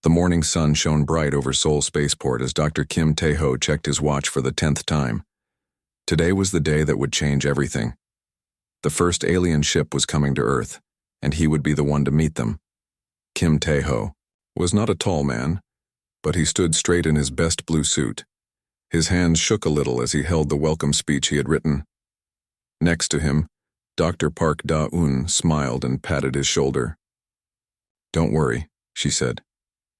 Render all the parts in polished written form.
The morning sun shone bright over Seoul Spaceport as Dr. Kim Tae-ho checked his watch for the 10th time. Today was the day that would change everything. The first alien ship was coming to Earth, and he would be the one to meet them. Kim Tae-ho was not a tall man, but he stood straight in his best blue suit. His hands shook a little as he held the welcome speech he had written. Next to him, Dr. Park Da-eun smiled and patted his shoulder. "Don't worry," she said.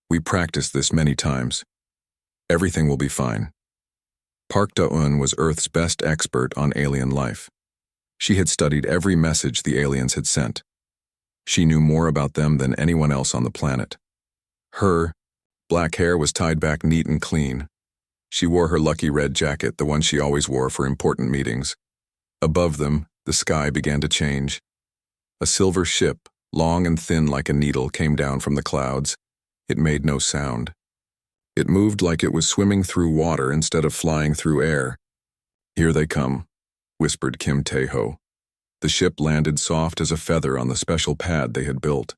"We practiced this many times. Everything will be fine." Park Da-eun was Earth's best expert on alien life. She had studied every message the aliens had sent. She knew more about them than anyone else on the planet. Her black hair was tied back neat and clean. She wore her lucky red jacket, the one she always wore for important meetings. Above them, the sky began to change. A silver ship, long and thin like a needle, came down from the clouds. It made no sound. It moved like it was swimming through water instead of flying through air. "Here they come," whispered Kim Tae-ho. The ship landed soft as a feather on the special pad they had built.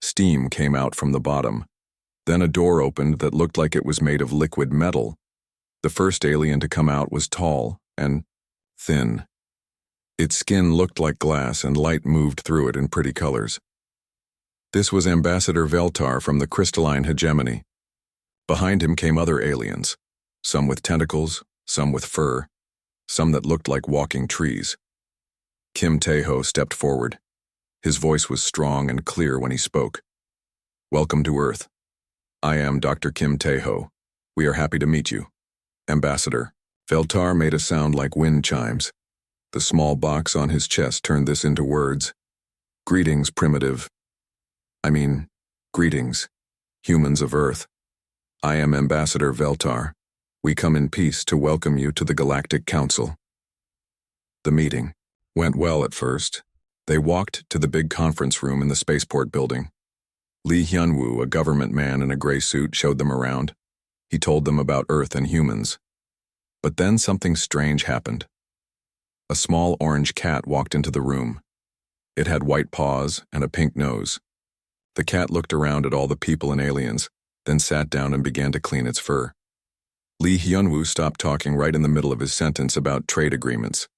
Steam came out from the bottom. Then a door opened that looked like it was made of liquid metal. The first alien to come out was tall and thin. Its skin looked like glass and light moved through it in pretty colors. This was Ambassador Veltar from the crystalline hegemony. Behind him came other aliens, some with tentacles, some with fur, some that looked like walking trees. Kim Tae-ho stepped forward. His voice was strong and clear when he spoke. "Welcome to Earth. I am Dr. Kim Tae-ho. We are happy to meet you. Ambassador." Veltar made a sound like wind chimes. The small box on his chest turned this into words. "Greetings, primitive. Greetings, humans of Earth. I am Ambassador Veltar. We come in peace to welcome you to the Galactic Council." The meeting went well at first. They walked to the big conference room in the spaceport building. Lee Hyun-woo, a government man in a gray suit, showed them around. He told them about Earth and humans. But then something strange happened. A small orange cat walked into the room. It had white paws and a pink nose. The cat looked around at all the people and aliens, then sat down and began to clean its fur. Lee Hyun-woo stopped talking right in the middle of his sentence about trade agreements.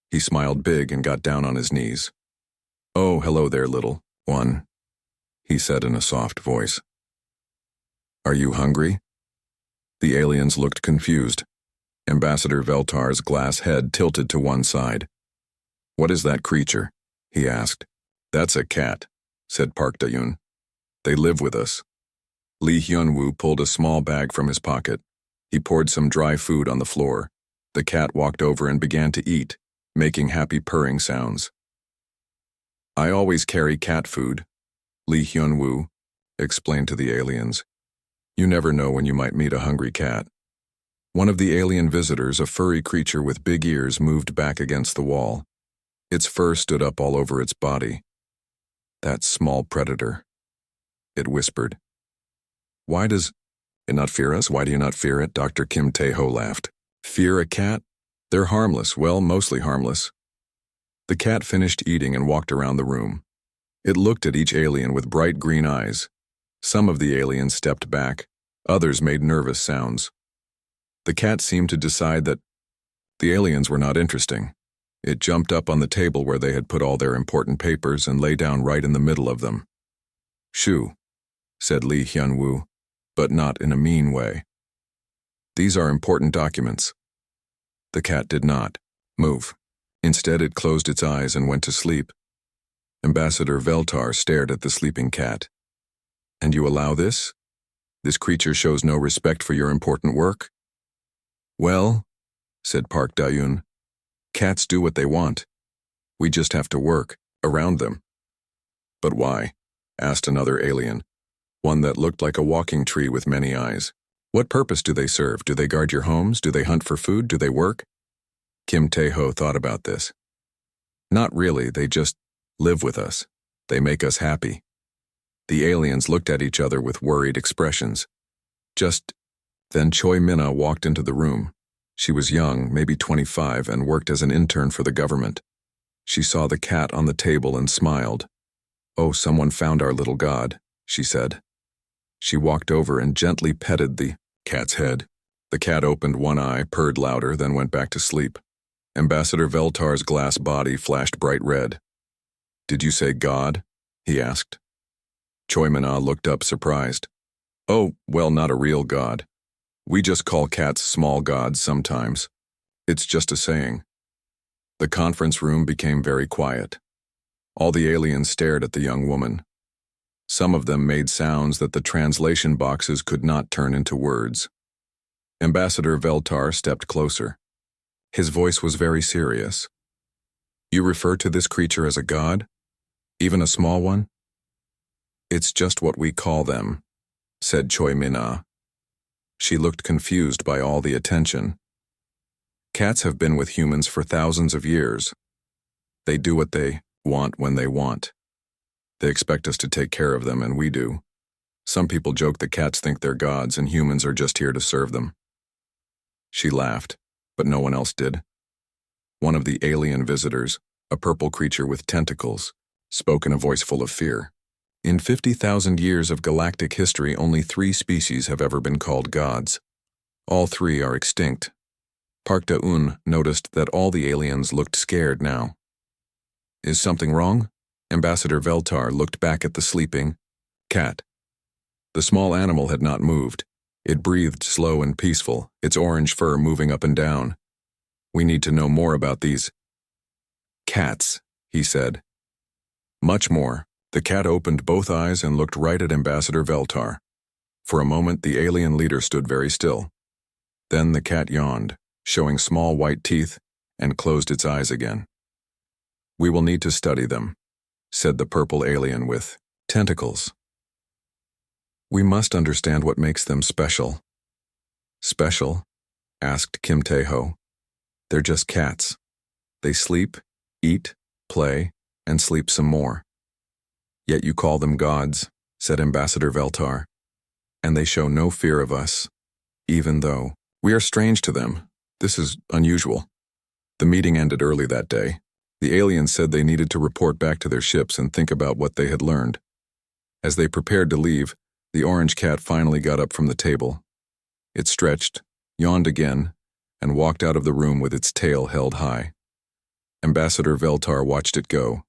He smiled big and got down on his knees. "Oh, hello there, little one," he said in a soft voice. "Are you hungry?" The aliens looked confused. Ambassador Veltar's glass head tilted to one side. "What is that creature?" he asked. "That's a cat," said Park Da-eun. "They live with us." Lee Hyun-woo pulled a small bag from his pocket. He poured some dry food on the floor. The cat walked over and began to eat, making happy purring sounds. "I always carry cat food," Lee Hyun-woo explained to the aliens. "You never know when you might meet a hungry cat." One of the alien visitors, a furry creature with big ears, moved back against the wall. Its fur stood up all over its body. "That small predator," it whispered. "Why does it not fear us? Why do you not fear it?" Dr. Kim Tae-ho laughed. "Fear a cat? They're harmless, well, mostly harmless." The cat finished eating and walked around the room. It looked at each alien with bright green eyes. Some of the aliens stepped back, others made nervous sounds. The cat seemed to decide that the aliens were not interesting. It jumped up on the table where they had put all their important papers and lay down right in the middle of them. "Shoo," said Lee Hyun-woo, but not in a mean way. "These are important documents." The cat did not move. Instead, it closed its eyes and went to sleep. Ambassador Veltar stared at the sleeping cat. "And you allow this? This creature shows no respect for your important work?" "Well," said Park Da-eun, "cats do what they want. We just have to work around them." "But why?" asked another alien, one that looked like a walking tree with many eyes. "What purpose do they serve? Do they guard your homes? Do they hunt for food? Do they work?" Kim Tae-ho thought about this. "Not really, they just live with us. They make us happy." The aliens looked at each other with worried expressions. Then Choi Minna walked into the room. She was young, maybe 25, and worked as an intern for the government. She saw the cat on the table and smiled. "Oh, someone found our little god," she said. She walked over and gently petted the cat's head. The cat opened one eye, purred louder, then went back to sleep. Ambassador Veltar's glass body flashed bright red. "Did you say God?" he asked. Choi Min-ah looked up, surprised. "Oh, well, not a real god. We just call cats small gods sometimes. It's just a saying." The conference room became very quiet. All the aliens stared at the young woman. Some of them made sounds that the translation boxes could not turn into words. Ambassador Veltar stepped closer. His voice was very serious. "You refer to this creature as a god? Even a small one?" "It's just what we call them," said Choi Min-ah. She looked confused by all the attention. "Cats have been with humans for thousands of years. They do what they want when they want. They expect us to take care of them, and we do. Some people joke that cats think they're gods and humans are just here to serve them." She laughed, but no one else did. One of the alien visitors, a purple creature with tentacles, spoke in a voice full of fear. "In 50,000 years of galactic history, only 3 species have ever been called gods. All 3 are extinct." Park Da-un noticed that all the aliens looked scared now. "Is something wrong?" Ambassador Veltar looked back at the sleeping cat. The small animal had not moved. It breathed slow and peaceful, its orange fur moving up and down. "We need to know more about these cats," he said. "Much more." The cat opened both eyes and looked right at Ambassador Veltar. For a moment, the alien leader stood very still. Then the cat yawned, showing small white teeth, and closed its eyes again. "We will need to study them," said the purple alien with tentacles. "We must understand what makes them special." "Special?" asked Kim Tae-ho. "They're just cats. They sleep, eat, play, and sleep some more." "Yet you call them gods," said Ambassador Veltar. "And they show no fear of us, even though we are strange to them. This is unusual." The meeting ended early that day. The aliens said they needed to report back to their ships and think about what they had learned. As they prepared to leave, the orange cat finally got up from the table. It stretched, yawned again, and walked out of the room with its tail held high. Ambassador Veltar watched it go.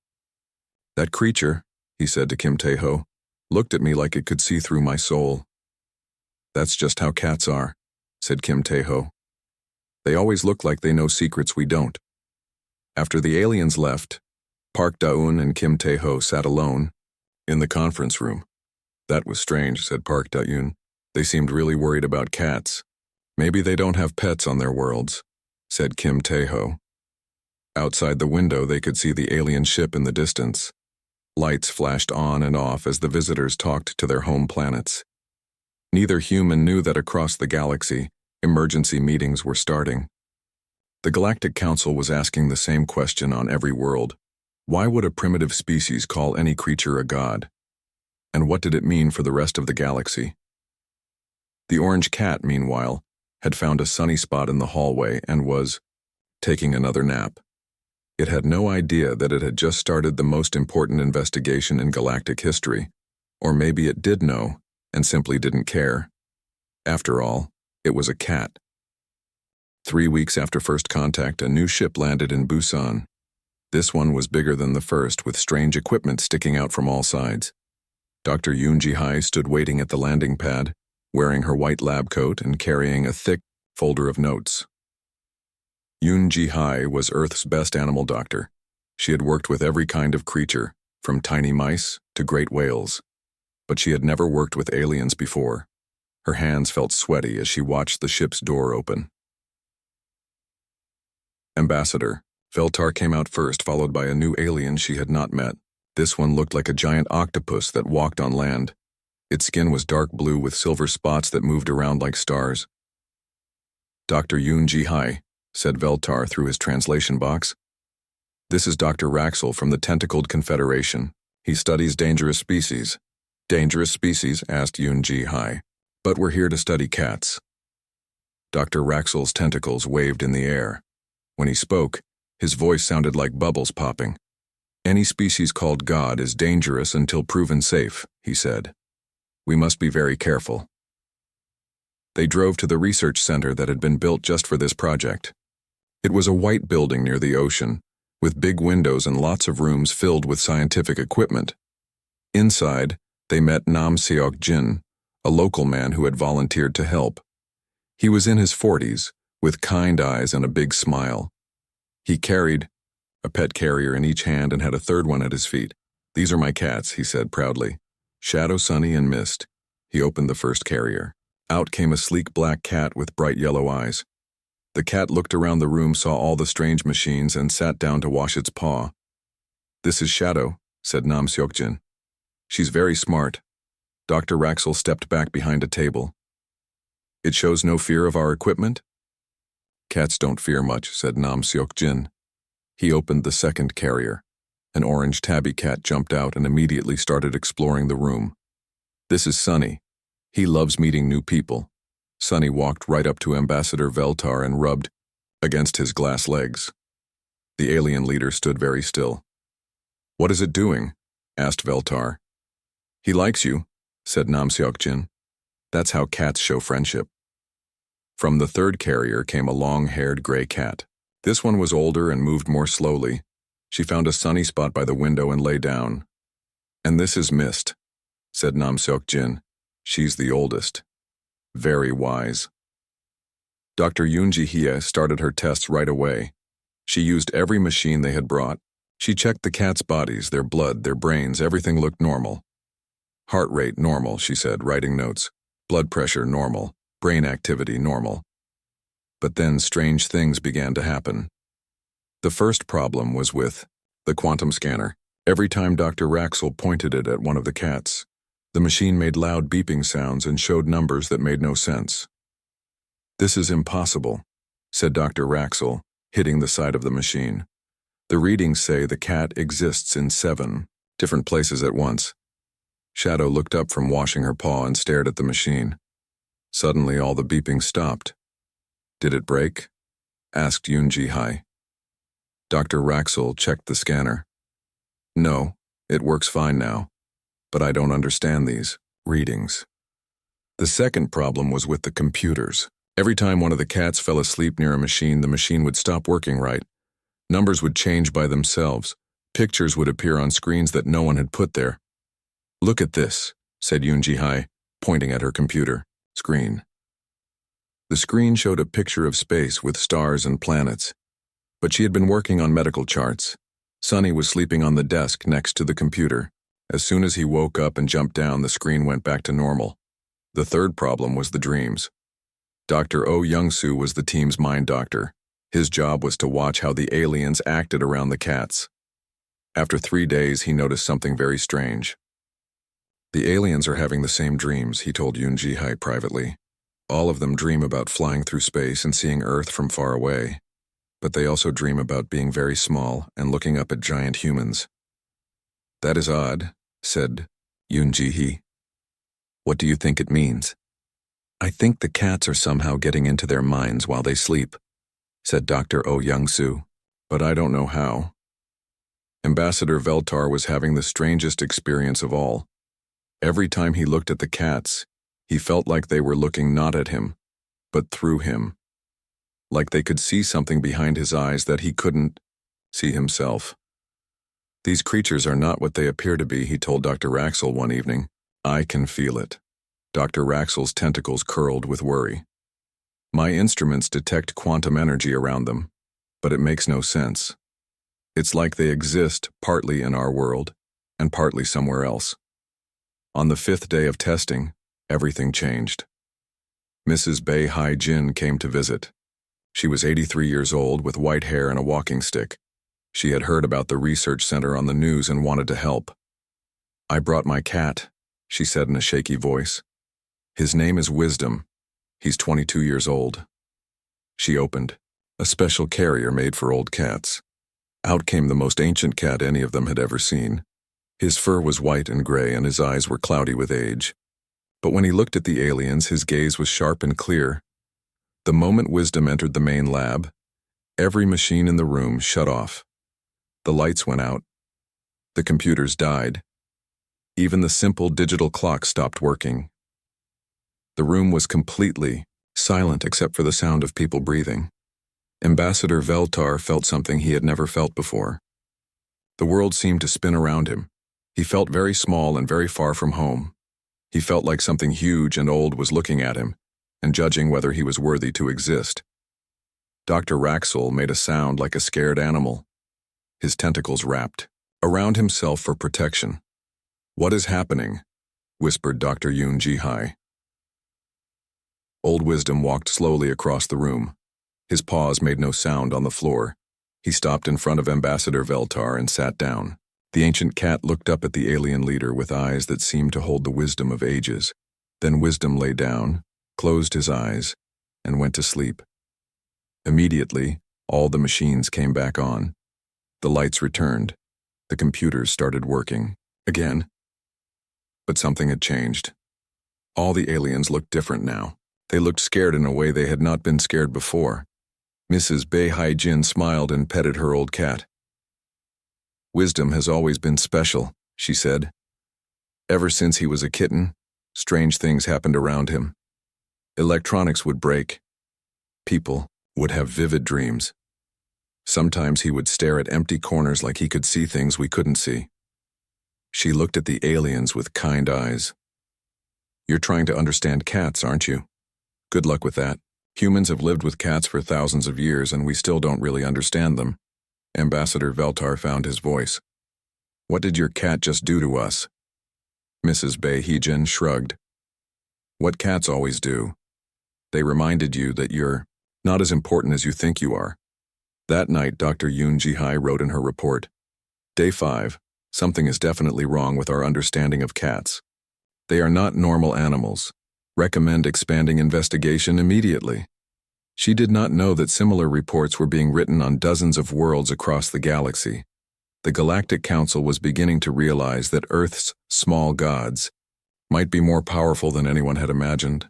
"That creature," he said to Kim Tae-ho, "looked at me like it could see through my soul." "That's just how cats are," said Kim Tae-ho. "They always look like they know secrets we don't." After the aliens left, Park Da-un and Kim Tae-ho sat alone in the conference room. "That was strange," said Park Da-un. "They seemed really worried about cats. Maybe they don't have pets on their worlds," said Kim Tae-ho. Outside the window, they could see the alien ship in the distance. Lights flashed on and off as the visitors talked to their home planets. Neither human knew that across the galaxy, emergency meetings were starting. The Galactic Council was asking the same question on every world. Why would a primitive species call any creature a god? And what did it mean for the rest of the galaxy? The orange cat, meanwhile, had found a sunny spot in the hallway and was taking another nap. It had no idea that it had just started the most important investigation in galactic history, or maybe it did know and simply didn't care. After all, it was a cat. 3 weeks after first contact, a new ship landed in Busan. This one was bigger than the first, with strange equipment sticking out from all sides. Dr. Yoon Ji-hai stood waiting at the landing pad, wearing her white lab coat and carrying a thick folder of notes. Yoon Ji-hai was Earth's best animal doctor. She had worked with every kind of creature, from tiny mice to great whales. But she had never worked with aliens before. Her hands felt sweaty as she watched the ship's door open. Ambassador Veltar came out first, followed by a new alien she had not met. This one looked like a giant octopus that walked on land. Its skin was dark blue with silver spots that moved around like stars. "Dr. Yoon Ji-hai," said Veltar through his translation box. "This is Dr. Raxel from the Tentacled Confederation. He studies dangerous species." "Dangerous species?" asked Yoon Ji-hai. "But we're here to study cats." Dr. Raxel's tentacles waved in the air. When he spoke, his voice sounded like bubbles popping. "Any species called God is dangerous until proven safe," he said. We must be very careful. They drove to the research center that had been built just for this project. It was a white building near the ocean, with big windows and lots of rooms filled with scientific equipment. Inside, they met Nam Seok Jin, a local man who had volunteered to help. He was in his 40s, with kind eyes and a big smile. He carried a pet carrier in each hand and had a third one at his feet. "These are my cats," he said proudly. Shadow, Sunny, and Mist. He opened the first carrier. Out came a sleek black cat with bright yellow eyes. The cat looked around the room, saw all the strange machines, and sat down to wash its paw. "This is Shadow," said Nam Seokjin. "She's very smart." Dr. Raxel stepped back behind a table. "It shows no fear of our equipment?" "Cats don't fear much," said Nam Seokjin. He opened the second carrier. An orange tabby cat jumped out and immediately started exploring the room. "This is Sunny. He loves meeting new people." Sunny walked right up to Ambassador Veltar and rubbed against his glass legs. The alien leader stood very still. "What is it doing?" asked Veltar. "He likes you," said Nam Seokjin. "That's how cats show friendship." From the third carrier came a long-haired gray cat. This one was older and moved more slowly. She found a sunny spot by the window and lay down. "And this is Mist," said Nam Seokjin. "She's the oldest. Very wise." Dr. Yoon Ji-hye started her tests right away. She used every machine they had brought. She checked the cats' bodies, their blood, their brains, everything looked normal. "Heart rate normal," she said, writing notes. "Blood pressure normal. Brain activity normal." But then strange things began to happen. The first problem was with the quantum scanner. Every time Dr. Raxel pointed it at one of the cats, the machine made loud beeping sounds and showed numbers that made no sense. "This is impossible," said Dr. Raxel, hitting the side of the machine. "The readings say the cat exists in 7 different places at once." Shadow looked up from washing her paw and stared at the machine. Suddenly all the beeping stopped. "Did it break?" asked Yoon Ji-hye. Dr. Raxel checked the scanner. "No, it works fine now. But I don't understand these readings." The second problem was with the computers. Every time one of the cats fell asleep near a machine, the machine would stop working right. Numbers would change by themselves. Pictures would appear on screens that no one had put there. "Look at this," said Yoon Ji-hye, pointing at her computer screen. The screen showed a picture of space with stars and planets. But she had been working on medical charts. Sunny was sleeping on the desk next to the computer. As soon as he woke up and jumped down, the screen went back to normal. The third problem was the dreams. Dr. Oh Young-soo was the team's mind doctor. His job was to watch how the aliens acted around the cats. After 3 days, he noticed something very strange. "The aliens are having the same dreams," he told Yoon Ji-hye privately. "All of them dream about flying through space and seeing Earth from far away. But they also dream about being very small and looking up at giant humans." "That is odd," said Yoon Ji-hye. "What do you think it means?" "I think the cats are somehow getting into their minds while they sleep," said Dr. Oh Young-soo. "But I don't know how." Ambassador Veltar was having the strangest experience of all. Every time he looked at the cats, he felt like they were looking not at him, but through him. Like they could see something behind his eyes that he couldn't see himself. "These creatures are not what they appear to be," he told Dr. Raxel one evening. "I can feel it." Dr. Raxel's tentacles curled with worry. "My instruments detect quantum energy around them, but it makes no sense. It's like they exist partly in our world and partly somewhere else." On the 5th day of testing, everything changed. Mrs. Bae Hai-jin came to visit. She was 83 years old with white hair and a walking stick. She had heard about the research center on the news and wanted to help. "I brought my cat," she said in a shaky voice. "His name is Wisdom. He's 22 years old." She opened a special carrier made for old cats. Out came the most ancient cat any of them had ever seen. His fur was white and gray and his eyes were cloudy with age. But when he looked at the aliens, his gaze was sharp and clear. The moment Wisdom entered the main lab, every machine in the room shut off. The lights went out. The computers died. Even the simple digital clock stopped working. The room was completely silent except for the sound of people breathing. Ambassador Veltar felt something he had never felt before. The world seemed to spin around him. He felt very small and very far from home. He felt like something huge and old was looking at him and judging whether he was worthy to exist. Dr. Raxel made a sound like a scared animal. His tentacles wrapped around himself for protection. "What is happening?" whispered Dr. Yoon Ji-hai. Old Wisdom walked slowly across the room. His paws made no sound on the floor. He stopped in front of Ambassador Veltar and sat down. The ancient cat looked up at the alien leader with eyes that seemed to hold the wisdom of ages. Then Wisdom lay down, closed his eyes, and went to sleep. Immediately, all the machines came back on. The lights returned. The computers started working again. But something had changed. All the aliens looked different now. They looked scared in a way they had not been scared before. Mrs. Bei Hai-jin smiled and petted her old cat. "Wisdom has always been special," she said. "Ever since he was a kitten, strange things happened around him. Electronics would break. People would have vivid dreams. Sometimes he would stare at empty corners like he could see things we couldn't see." She looked at the aliens with kind eyes. "You're trying to understand cats, aren't you? Good luck with that. Humans have lived with cats for thousands of years and we still don't really understand them." Ambassador Veltar found his voice. "What did your cat just do to us?" Mrs. Bei Hai-jin shrugged. "What cats always do. They reminded you that you're not as important as you think you are." That night, Dr. Yoon Ji-hai wrote in her report, "Day 5, something is definitely wrong with our understanding of cats. They are not normal animals. Recommend expanding investigation immediately." She did not know that similar reports were being written on dozens of worlds across the galaxy. The Galactic Council was beginning to realize that Earth's small gods might be more powerful than anyone had imagined.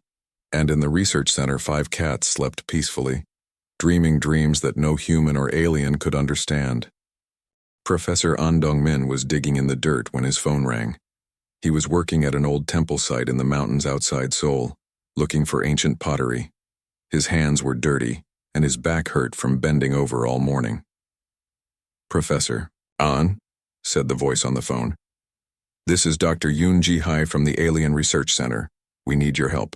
And in the research center, 5 cats slept peacefully, dreaming dreams that no human or alien could understand. Professor An Dong-min was digging in the dirt when his phone rang. He was working at an old temple site in the mountains outside Seoul, looking for ancient pottery. His hands were dirty, and his back hurt from bending over all morning. "Professor An," said the voice on the phone. "This is Dr. Yoon Ji-hai from the Alien Research Center. We need your help."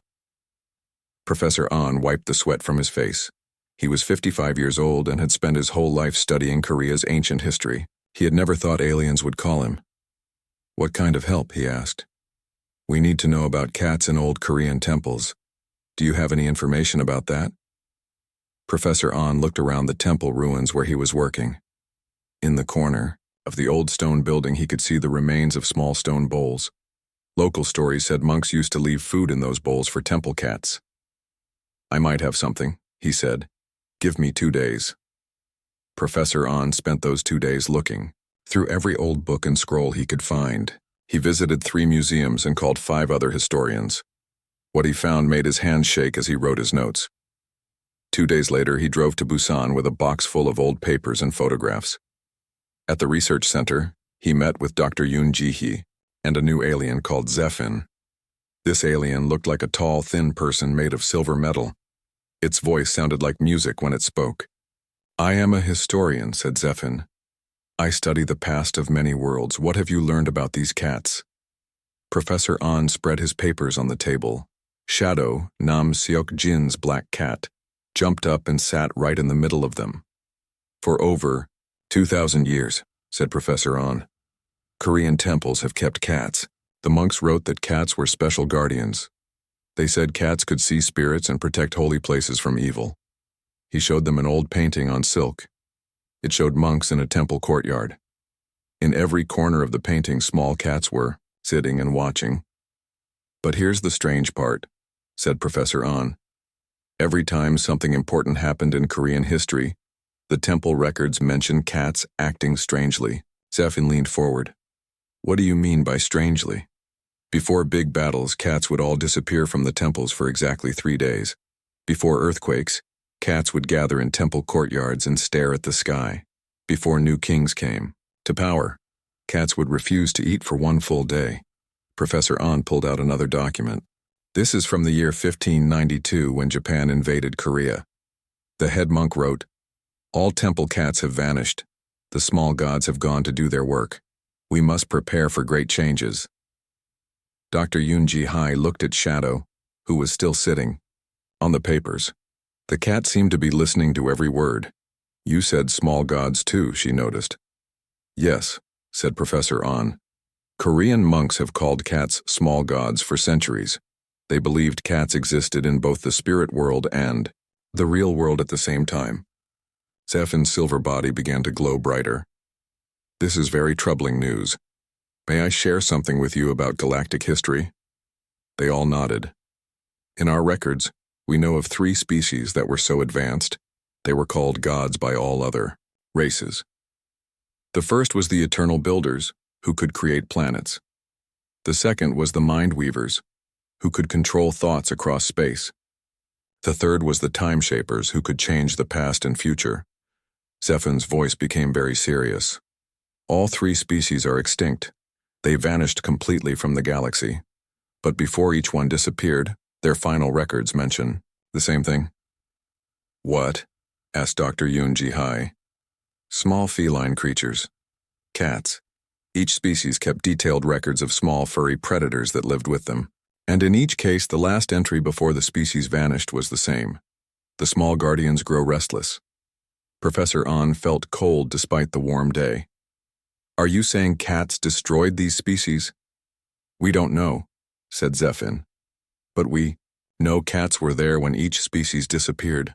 Professor An wiped the sweat from his face. He was 55 years old and had spent his whole life studying Korea's ancient history. He had never thought aliens would call him. "What kind of help?" he asked. "We need to know about cats in old Korean temples. Do you have any information about that?" Professor An looked around the temple ruins where he was working. In the corner of the old stone building, he could see the remains of small stone bowls. Local stories said monks used to leave food in those bowls for temple cats. "I might have something," he said. "Give me 2 days." Professor An spent those 2 days looking through every old book and scroll he could find. He visited 3 museums and called 5 other historians. What he found made his hands shake as he wrote his notes. 2 days later, he drove to Busan with a box full of old papers and photographs. At the research center, he met with Dr. Yoon Ji-hee and a new alien called Zephin. This alien looked like a tall, thin person made of silver metal. Its voice sounded like music when it spoke. "I am a historian," said Zephin. "I study the past of many worlds. What have you learned about these cats?" Professor An spread his papers on the table. Shadow, Nam Seok-jin's black cat, jumped up and sat right in the middle of them. "For over 2,000 years, said Professor An, Korean temples have kept cats. The monks wrote that cats were special guardians. They said cats could see spirits and protect holy places from evil. He showed them an old painting on silk. It showed monks in a temple courtyard. In every corner of the painting, small cats were sitting and watching. But here's the strange part, said Professor An. Every time something important happened in Korean history, the temple records mention cats acting strangely. Zephin leaned forward. What do you mean by strangely? Before big battles, cats would all disappear from the temples for exactly 3 days. Before earthquakes, cats would gather in temple courtyards and stare at the sky. Before new kings came to power, cats would refuse to eat for 1 full day. Professor An pulled out another document. This is from the year 1592 when Japan invaded Korea. The head monk wrote, "All temple cats have vanished. The small gods have gone to do their work. We must prepare for great changes." Dr. Yoon Ji-hai looked at Shadow, who was still sitting. On the papers. The cat seemed to be listening to every word. "You said small gods too," she noticed. "Yes," said Professor An. "Korean monks have called cats small gods for centuries. They believed cats existed in both the spirit world and the real world at the same time." Zefin's silver body began to glow brighter. "This is very troubling news. May I share something with you about galactic history?" They all nodded. "In our records, we know of 3 species that were so advanced, they were called gods by all other races. The first was the Eternal Builders, who could create planets. The second was the Mind Weavers, who could control thoughts across space. The third was the Time Shapers, who could change the past and future." Zefin's voice became very serious. "All 3 species are extinct. They vanished completely from the galaxy. But before each one disappeared, their final records mention the same thing." "What?" asked Dr. Yoon Ji-hai. "Small feline creatures. Cats. Each species kept detailed records of small furry predators that lived with them. And in each case, the last entry before the species vanished was the same. The small guardians grow restless." Professor An felt cold despite the warm day. "Are you saying cats destroyed these species?" "We don't know," said Zefin. "But we know cats were there when each species disappeared."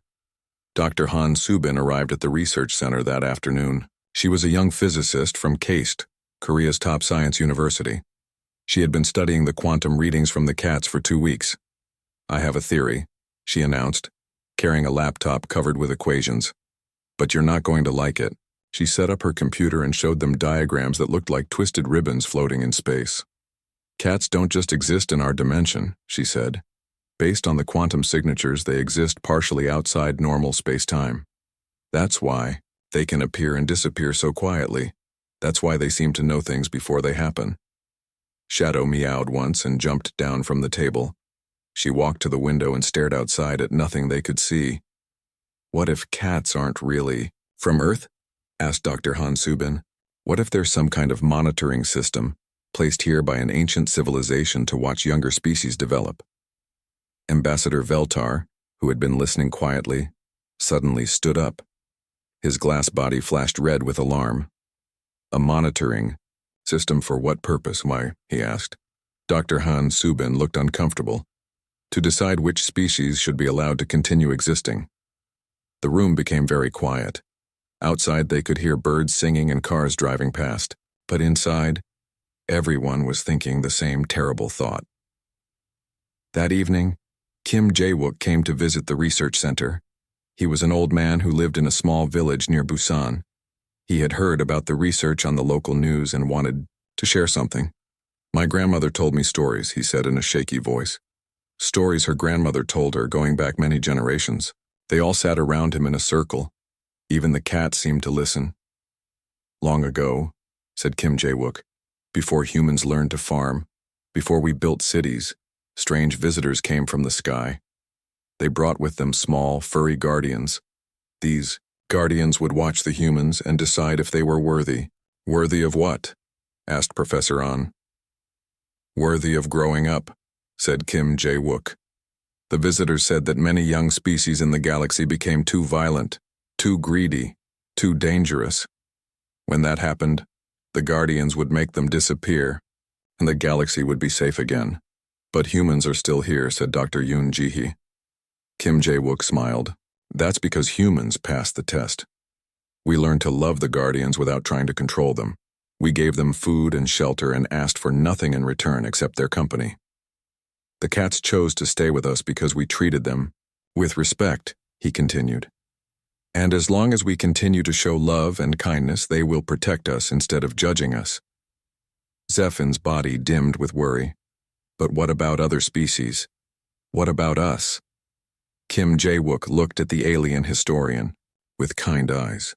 Dr. Han Subin arrived at the research center that afternoon. She was a young physicist from KAIST, Korea's top science university. She had been studying the quantum readings from the cats for 2 weeks. "I have a theory," she announced, carrying a laptop covered with equations. "But you're not going to like it." She set up her computer and showed them diagrams that looked like twisted ribbons floating in space. "Cats don't just exist in our dimension," she said. "Based on the quantum signatures, they exist partially outside normal space-time. That's why they can appear and disappear so quietly. That's why they seem to know things before they happen." Shadow meowed once and jumped down from the table. She walked to the window and stared outside at nothing they could see. "What if cats aren't really from Earth?" asked Dr. Han Subin. "What if there's some kind of monitoring system placed here by an ancient civilization to watch younger species develop?" Ambassador Veltar, who had been listening quietly, suddenly stood up. His glass body flashed red with alarm. "A monitoring system for what purpose, why?" he asked. Dr. Han Subin looked uncomfortable. "To decide which species should be allowed to continue existing." The room became very quiet. Outside they could hear birds singing and cars driving past, but inside, everyone was thinking the same terrible thought. That evening, Kim Jae-wook came to visit the research center. He was an old man who lived in a small village near Busan. He had heard about the research on the local news and wanted to share something. "My grandmother told me stories," he said in a shaky voice. Stories her grandmother told her going back many generations. They all sat around him in a circle. Even the cat seemed to listen. "Long ago," said Kim Jae-wook, "before humans learned to farm, before we built cities, strange visitors came from the sky. They brought with them small, furry guardians. These guardians would watch the humans and decide if they were worthy." "Worthy of what?" asked Professor An. "Worthy of growing up," said Kim Jae-wook. "The visitors said that many young species in the galaxy became too violent, too greedy, too dangerous. When that happened, the guardians would make them disappear, and the galaxy would be safe again. But humans are still here," said Dr. Yoon Ji-hee. Kim Jae-wook smiled. "That's because humans passed the test. We learned to love the guardians without trying to control them. We gave them food and shelter and asked for nothing in return except their company. The cats chose to stay with us because we treated them with respect," he continued. "And as long as we continue to show love and kindness, they will protect us instead of judging us." Zefin's body dimmed with worry. "But what about other species? What about us?" Kim Jae-wook looked at the alien historian with kind eyes.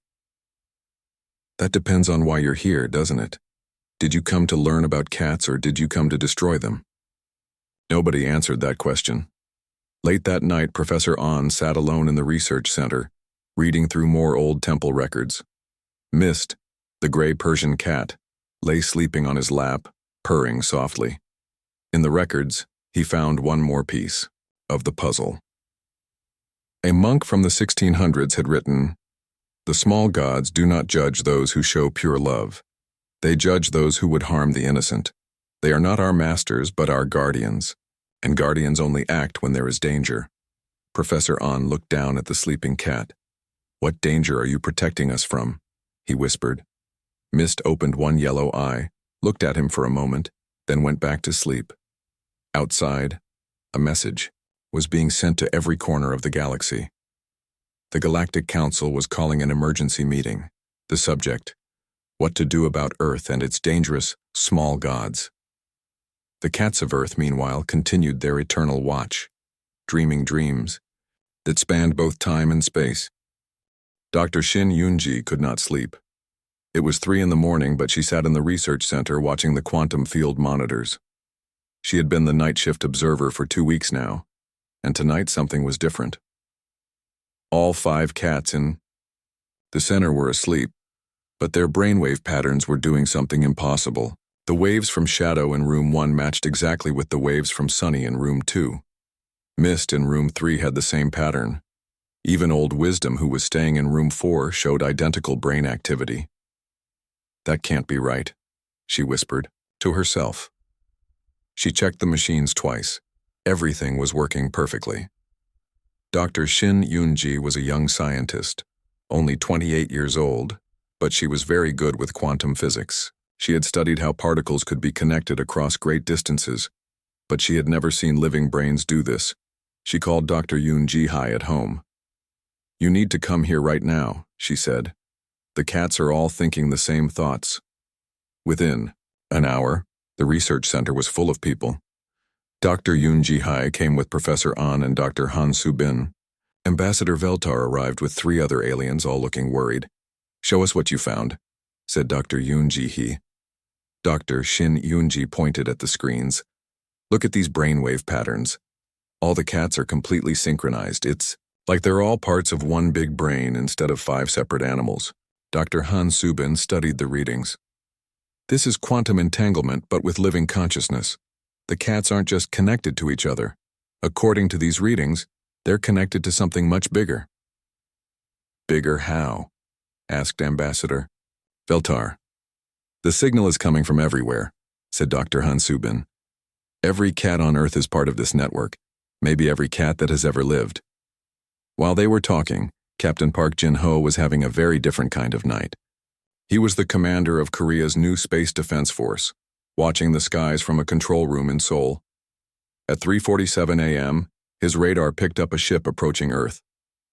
"That depends on why you're here, doesn't it? Did you come to learn about cats or did you come to destroy them? Nobody answered that question. Late that night, Professor Ahn sat alone in the research center, reading through more old temple records. Mist, the gray Persian cat, lay sleeping on his lap, purring softly. In the records, he found one more piece of the puzzle. A monk from the 1600s had written, "The small gods do not judge those who show pure love. They judge those who would harm the innocent. They are not our masters, but our guardians, and guardians only act when there is danger." Professor Ahn looked down at the sleeping cat. "What danger are you protecting us from?" he whispered. Mist opened one yellow eye, looked at him for a moment, then went back to sleep. Outside, a message was being sent to every corner of the galaxy. The Galactic Council was calling an emergency meeting. The subject, what to do about Earth and its dangerous, small gods. The cats of Earth, meanwhile, continued their eternal watch, dreaming dreams that spanned both time and space. Dr. Shin Yunji could not sleep. It was 3 a.m, but she sat in the research center watching the quantum field monitors. She had been the night shift observer for 2 weeks now, and tonight something was different. All 5 cats in the center were asleep, but their brainwave patterns were doing something impossible. The waves from Shadow in room 1 matched exactly with the waves from Sunny in room 2. Mist in room 3 had the same pattern. Even Old Wisdom, who was staying in room 4, showed identical brain activity. "That can't be right," she whispered to herself. She checked the machines twice. Everything was working perfectly. Dr. Shin Yunji was a young scientist, only 28 years old, but she was very good with quantum physics. She had studied how particles could be connected across great distances, but she had never seen living brains do this. She called Dr. Yunji at home. "You need to come here right now," she said. "The cats are all thinking the same thoughts." Within an hour, the research center was full of people. Dr. Yunji came with Professor Ahn and Dr. Han Subin. Ambassador Veltar arrived with 3 other aliens, all looking worried. "Show us what you found," said Dr. Yunji. Dr. Shin Yunji pointed at the screens. "Look at these brainwave patterns. All the cats are completely synchronized. It's like they're all parts of one big brain instead of 5 separate animals." Dr. Han Subin studied the readings. "This is quantum entanglement, but with living consciousness. The cats aren't just connected to each other. According to these readings, they're connected to something much bigger." "Bigger how?" asked Ambassador Veltar. "The signal is coming from everywhere," said Dr. Han Subin. "Every cat on Earth is part of this network, maybe every cat that has ever lived." While they were talking, Captain Park Jin-ho was having a very different kind of night. He was the commander of Korea's new Space Defense Force, watching the skies from a control room in Seoul. At 3:47 a.m., his radar picked up a ship approaching Earth.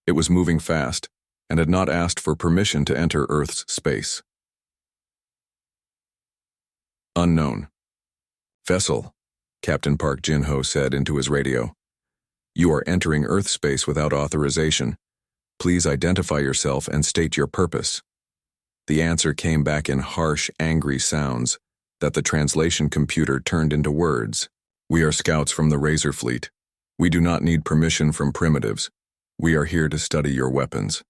It was moving fast and had not asked for permission to enter Earth's space. Unknown. "Vessel," Captain Park Jin-ho said into his radio. "You are entering Earth space without authorization. Please identify yourself and state your purpose." The answer came back in harsh, angry sounds that the translation computer turned into words. "We are scouts from the Razor Fleet. We do not need permission from primitives. We are here to study your weapons."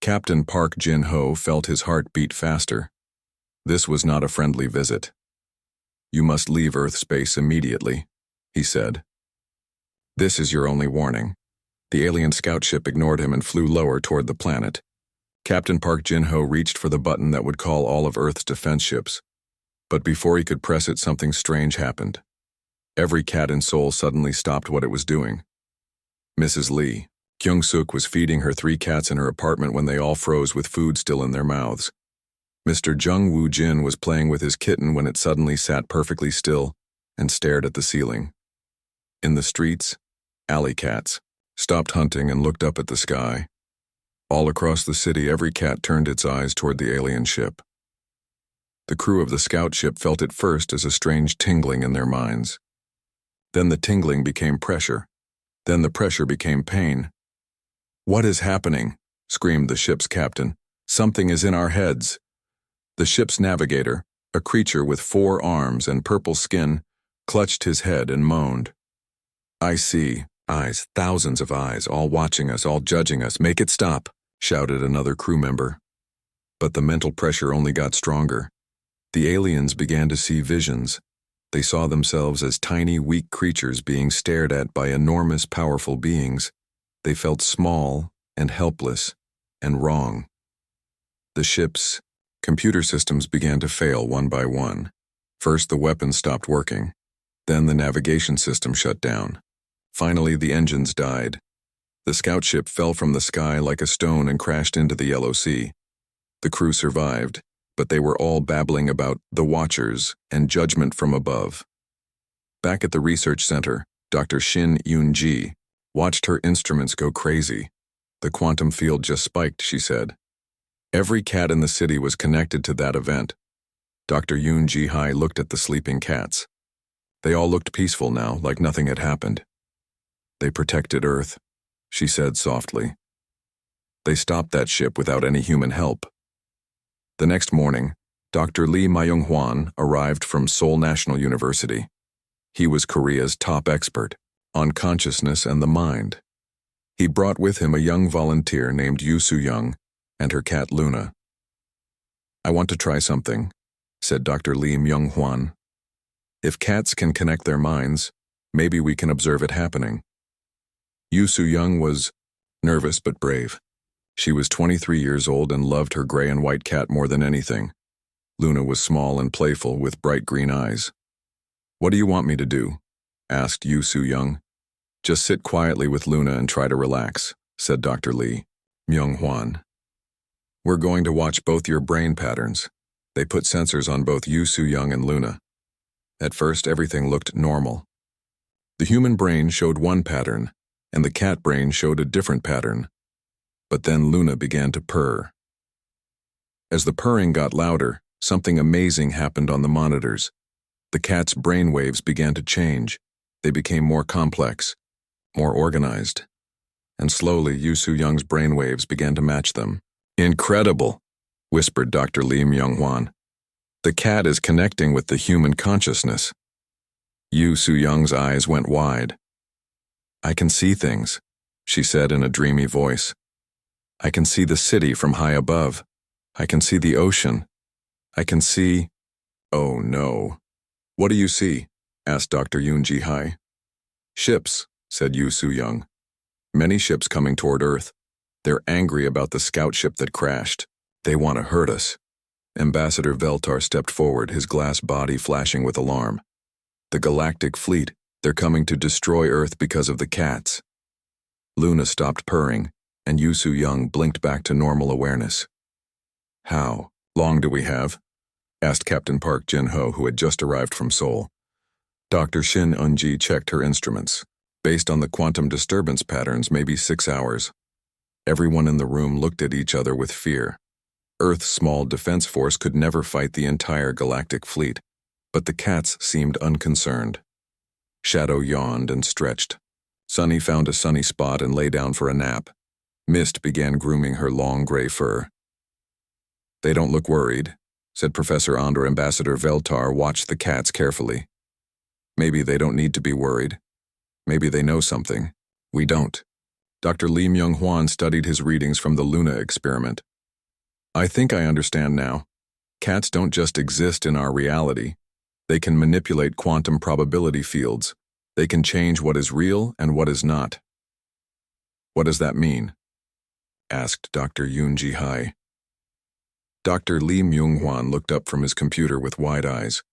Captain Park Jin-ho felt his heart beat faster. This was not a friendly visit. "You must leave Earth space immediately," he said. "This is your only warning." The alien scout ship ignored him and flew lower toward the planet. Captain Park Jin-ho reached for the button that would call all of Earth's defense ships. But before he could press it, something strange happened. Every cat in Seoul suddenly stopped what it was doing. Mrs. Lee, Kyung-suk, was feeding her 3 cats in her apartment when they all froze with food still in their mouths. Mr. Jung Woo-jin was playing with his kitten when it suddenly sat perfectly still and stared at the ceiling. In the streets, alley cats stopped hunting and looked up at the sky. All across the city, every cat turned its eyes toward the alien ship. The crew of the scout ship felt it first as a strange tingling in their minds. Then the tingling became pressure. Then the pressure became pain. "What is happening?" screamed the ship's captain. "Something is in our heads." The ship's navigator, A creature with 4 arms and purple skin clutched his head and moaned. "I see. Eyes, thousands of eyes, all watching us, all judging us. Make it stop," shouted another crew member. But the mental pressure only got stronger. The aliens began to see visions. They saw themselves as tiny, weak creatures being stared at by enormous, powerful beings. They felt small and helpless and wrong. The ship's computer systems began to fail one by one. First, the weapons stopped working. Then the navigation system shut down. Finally, the engines died. The scout ship fell from the sky like a stone and crashed into the Yellow Sea. The crew survived, but they were all babbling about the Watchers and judgment from above. Back at the research center, Dr. Shin Yoon-ji watched her instruments go crazy. "The quantum field just spiked," she said. Every cat in the city was connected to that event. Dr. Yoon-ji looked at the sleeping cats. They all looked peaceful now, like nothing had happened. "They protected Earth," she said softly. "They stopped that ship without any human help." The next morning, Dr. Lee Myung-hwan arrived from Seoul National University. He was Korea's top expert on consciousness and the mind. He brought with him a young volunteer named Yoo Soo-young and her cat Luna. "I want to try something," said Dr. Lee Myung-hwan. "If cats can connect their minds, maybe we can observe it happening." Yoo Soo-young was nervous but brave. She was 23 years old and loved her gray and white cat more than anything. Luna was small and playful with bright green eyes. "What do you want me to do?" asked Yoo Soo-young. "Just sit quietly with Luna and try to relax," said Dr. Lee Myung-hwan. "We're going to watch both your brain patterns." They put sensors on both Yoo Soo-young and Luna. At first, everything looked normal. The human brain showed one pattern, and the cat brain showed a different pattern. But then Luna began to purr. As the purring got louder, something amazing happened on the monitors. The cat's brain waves began to change. They became more complex, more organized. And slowly, Yoo Soo-young's brain waves began to match them. "Incredible," whispered Dr. Lee Myung-hwan. "The cat is connecting with the human consciousness." Yoo Soo-young's eyes went wide. "I can see things," she said in a dreamy voice. "I can see the city from high above. I can see the ocean. I can see—" "Oh no. What do you see?" asked Dr. Yoon-ji. "Ships," said Yoo Soo-young. "Many ships coming toward Earth. They're angry about the scout ship that crashed. They want to hurt us." Ambassador Veltar stepped forward, his glass body flashing with alarm. "The Galactic Fleet, they're coming to destroy Earth because of the cats." Luna stopped purring, and Yoo Soo-young blinked back to normal awareness. "How long do we have?" asked Captain Park Jin-ho, who had just arrived from Seoul. Dr. Shin Eun-ji checked her instruments. Based on the quantum disturbance patterns, maybe 6 hours. Everyone in the room looked at each other with fear. Earth's small defense force could never fight the entire galactic fleet, but the cats seemed unconcerned. Shadow yawned and stretched. Sunny found a sunny spot and lay down for a nap. Mist began grooming her long gray fur. "They don't look worried," said Professor Andor. Ambassador Veltar watched the cats carefully. "Maybe they don't need to be worried. Maybe they know something. We don't." Dr. Lee Myung-hwan studied his readings from the Luna experiment. "I think I understand now. Cats don't just exist in our reality. They can manipulate quantum probability fields. They can change what is real and what is not." "What does that mean?" asked Dr. Yoon-ji. Dr. Lee Myung-hwan looked up from his computer with wide eyes.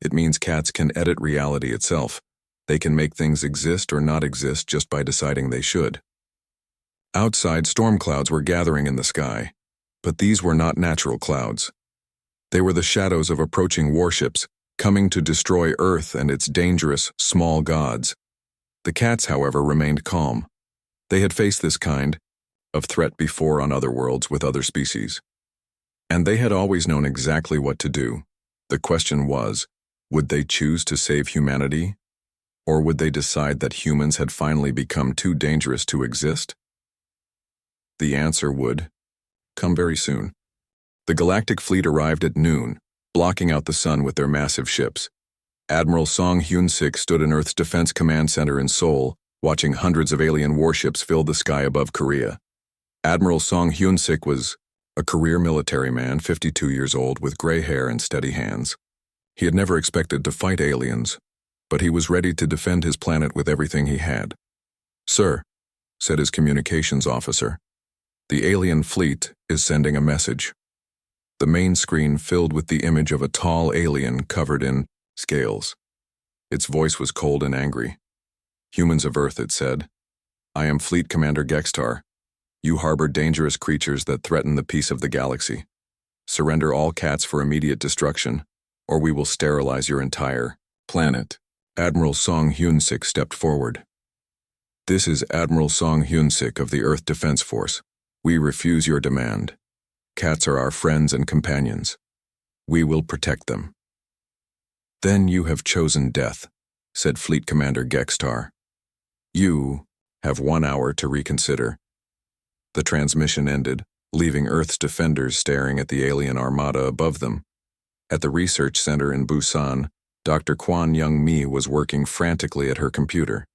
"It means cats can edit reality itself. They can make things exist or not exist just by deciding they should." Outside, storm clouds were gathering in the sky, but these were not natural clouds. They were the shadows of approaching warships, coming to destroy Earth and its dangerous, small gods. The cats, however, remained calm. They had faced this kind of threat before on other worlds with other species. And they had always known exactly what to do. The question was, would they choose to save humanity? Or would they decide that humans had finally become too dangerous to exist? The answer would come very soon. The galactic fleet arrived at noon, blocking out the sun with their massive ships. Admiral Song Hyun-sik stood in Earth's Defense Command Center in Seoul, watching hundreds of alien warships fill the sky above Korea. Admiral Song Hyun-sik was a career military man, 52 years old, with gray hair and steady hands. He had never expected to fight aliens, but he was ready to defend his planet with everything he had. "Sir," said his communications officer, "the alien fleet is sending a message." The main screen filled with the image of a tall alien covered in scales. Its voice was cold and angry. "Humans of Earth," it said, "I am Fleet Commander Gextar. You harbor dangerous creatures that threaten the peace of the galaxy. Surrender all cats for immediate destruction, or we will sterilize your entire planet." Admiral Song Hyun-sik stepped forward. "This is Admiral Song Hyun-sik of the Earth Defense Force. We refuse your demand. Cats are our friends and companions. We will protect them." "Then you have chosen death," said Fleet Commander Gextar. "You have 1 hour to reconsider." The transmission ended, leaving Earth's defenders staring at the alien armada above them. At the research center in Busan, Dr. Kwon Young-mi was working frantically at her computer.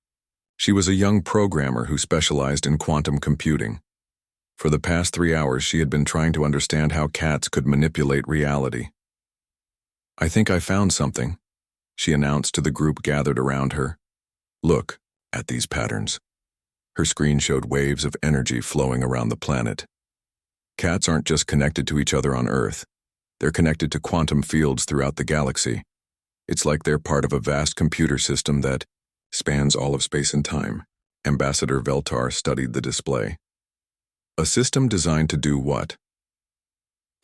She was a young programmer who specialized in quantum computing. For the past 3 hours, she had been trying to understand how cats could manipulate reality. "I think I found something," she announced to the group gathered around her. "Look at these patterns." Her screen showed waves of energy flowing around the planet. Cats aren't just connected to each other on Earth. They're connected to quantum fields throughout the galaxy. It's like they're part of a vast computer system that spans all of space and time. Ambassador Veltar studied the display. "A system designed to do what?"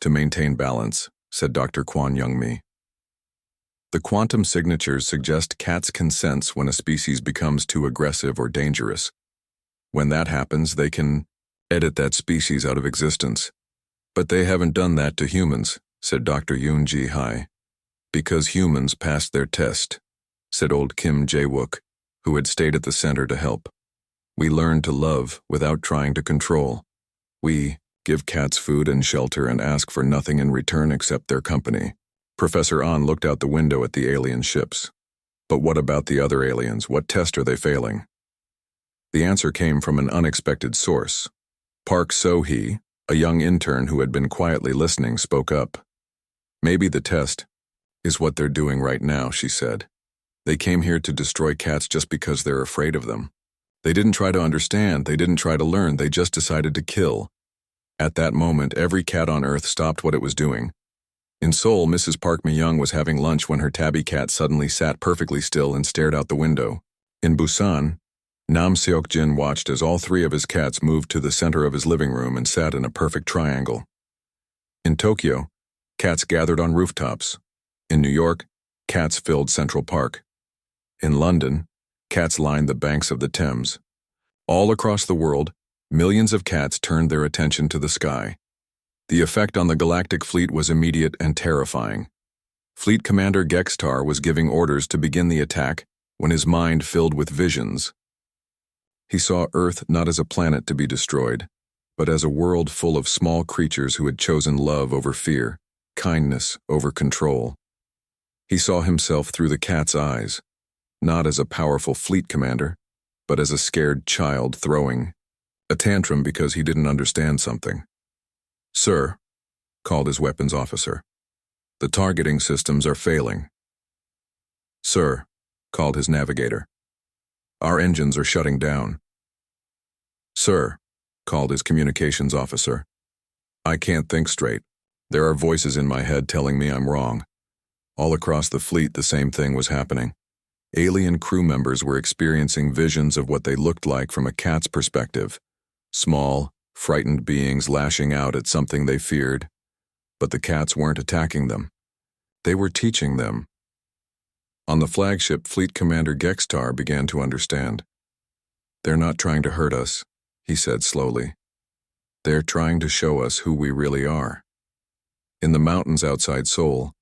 "To maintain balance," said Dr. Kwon Young-mi. "The quantum signatures suggest cats can sense when a species becomes too aggressive or dangerous. When that happens, they can edit that species out of existence. But they haven't done that to humans," said Dr. Yoon Ji-hai. "Because humans passed their test," said old Kim Jae-wook, who had stayed at the center to help. "We learn to love without trying to control. We give cats food and shelter and ask for nothing in return except their company." Professor An looked out the window at the alien ships. "But what about the other aliens? What test are they failing?" The answer came from an unexpected source. Park So-hee, a young intern who had been quietly listening, spoke up. "Maybe the test is what they're doing right now," she said. "They came here to destroy cats just because they're afraid of them. They didn't try to understand, they didn't try to learn, they just decided to kill." At that moment, every cat on Earth stopped what it was doing. In Seoul, Mrs. Park Mi-young was having lunch when her tabby cat suddenly sat perfectly still and stared out the window. In Busan, Nam Seok-jin watched as all 3 of his cats moved to the center of his living room and sat in a perfect triangle. In Tokyo, cats gathered on rooftops. In New York, cats filled Central Park. In London, cats lined the banks of the Thames. All across the world, millions of cats turned their attention to the sky. The effect on the galactic fleet was immediate and terrifying. Fleet Commander Gextar was giving orders to begin the attack when his mind filled with visions. He saw Earth not as a planet to be destroyed, but as a world full of small creatures who had chosen love over fear, kindness over control. He saw himself through the cat's eyes, not as a powerful fleet commander, but as a scared child throwing a tantrum because he didn't understand something. "Sir," called his weapons officer, "the targeting systems are failing." "Sir," called his navigator, "our engines are shutting down." "Sir," called his communications officer, "I can't think straight. There are voices in my head telling me I'm wrong." All across the fleet, the same thing was happening. Alien crew members were experiencing visions of what they looked like from a cat's perspective. Small, frightened beings lashing out at something they feared. But the cats weren't attacking them. They were teaching them. On the flagship, Fleet Commander Gextar began to understand. "They're not trying to hurt us," he said slowly. "They're trying to show us who we really are." In the mountains outside Seoul,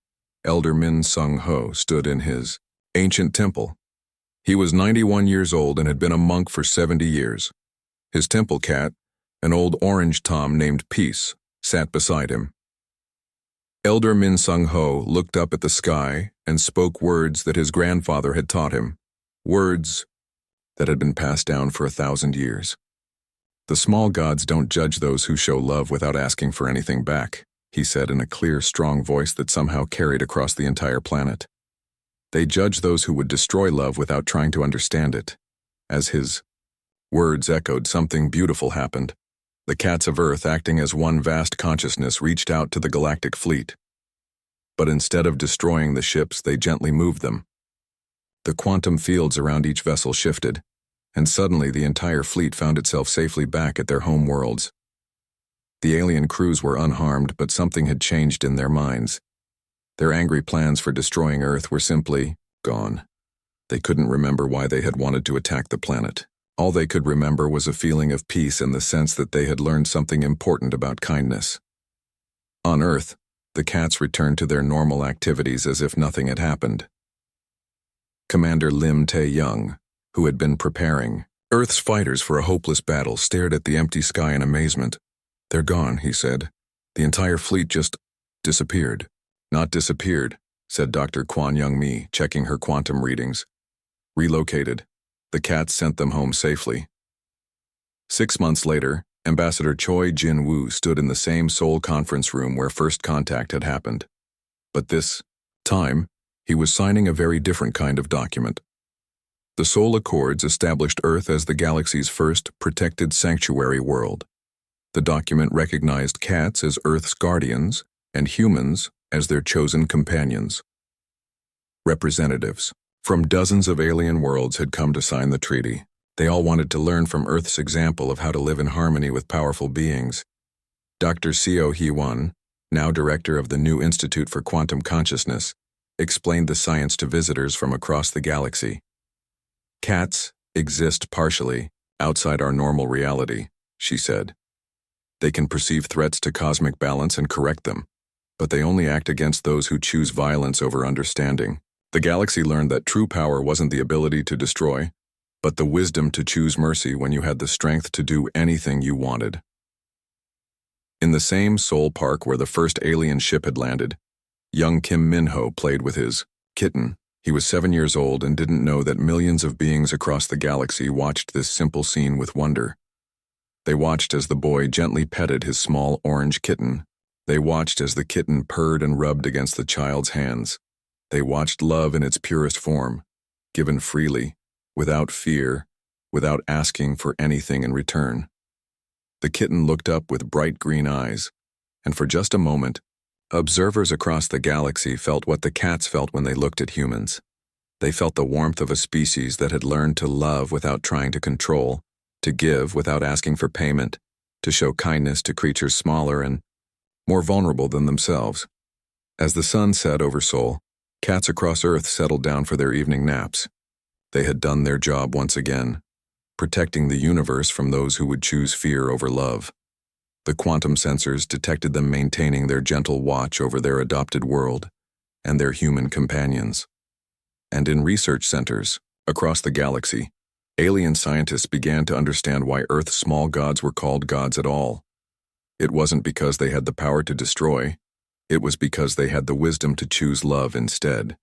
Elder Min Sung-ho stood in his ancient temple. He was 91 years old and had been a monk for 70 years. His temple cat, an old orange tom named Peace, sat beside him. Elder Min Sung Ho looked up at the sky and spoke words that his grandfather had taught him, words that had been passed down for 1,000 years. The small gods don't judge those who show love without asking for anything back, he said in a clear, strong voice that somehow carried across the entire planet. They judge those who would destroy love without trying to understand it. As his words echoed, something beautiful happened. The cats of Earth, acting as one vast consciousness, reached out to the galactic fleet. But instead of destroying the ships, they gently moved them. The quantum fields around each vessel shifted, and suddenly the entire fleet found itself safely back at their home worlds. The alien crews were unharmed, but something had changed in their minds. Their angry plans for destroying Earth were simply gone. They couldn't remember why they had wanted to attack the planet. All they could remember was a feeling of peace and the sense that they had learned something important about kindness. On Earth, the cats returned to their normal activities as if nothing had happened. Commander Lim Tae-young, who had been preparing Earth's fighters for a hopeless battle, stared at the empty sky in amazement. "They're gone," he said. "The entire fleet just disappeared." "Not disappeared," said Dr. Kwon Young-mi, checking her quantum readings. "Relocated. The cats sent them home safely." 6 months later, Ambassador Choi Jin-woo stood in the same Seoul conference room where first contact had happened. But this time, he was signing a very different kind of document. The Seoul Accords established Earth as the galaxy's first protected sanctuary world. The document recognized cats as Earth's guardians and humans as their chosen companions. Representatives from dozens of alien worlds had come to sign the treaty. They all wanted to learn from Earth's example of how to live in harmony with powerful beings. Dr. Seo Hee-won, now director of the new Institute for Quantum Consciousness, explained the science to visitors from across the galaxy. "Cats exist partially outside our normal reality," she said. "They can perceive threats to cosmic balance and correct them, but they only act against those who choose violence over understanding. The galaxy learned that true power wasn't the ability to destroy, but the wisdom to choose mercy when you had the strength to do anything you wanted." In the same Seoul park where the first alien ship had landed, young Kim Min-ho played with his kitten. He was 7 years old and didn't know that millions of beings across the galaxy watched this simple scene with wonder. They watched as the boy gently petted his small orange kitten. They watched as the kitten purred and rubbed against the child's hands. They watched love in its purest form, given freely, without fear, without asking for anything in return. The kitten looked up with bright green eyes, and for just a moment, observers across the galaxy felt what the cats felt when they looked at humans. They felt the warmth of a species that had learned to love without trying to control, to give without asking for payment, to show kindness to creatures smaller and more vulnerable than themselves. As the sun set over Seoul, cats across Earth settled down for their evening naps. They had done their job once again, protecting the universe from those who would choose fear over love. The quantum sensors detected them maintaining their gentle watch over their adopted world and their human companions. And in research centers across the galaxy, alien scientists began to understand why Earth's small gods were called gods at all. It wasn't because they had the power to destroy, it was because they had the wisdom to choose love instead.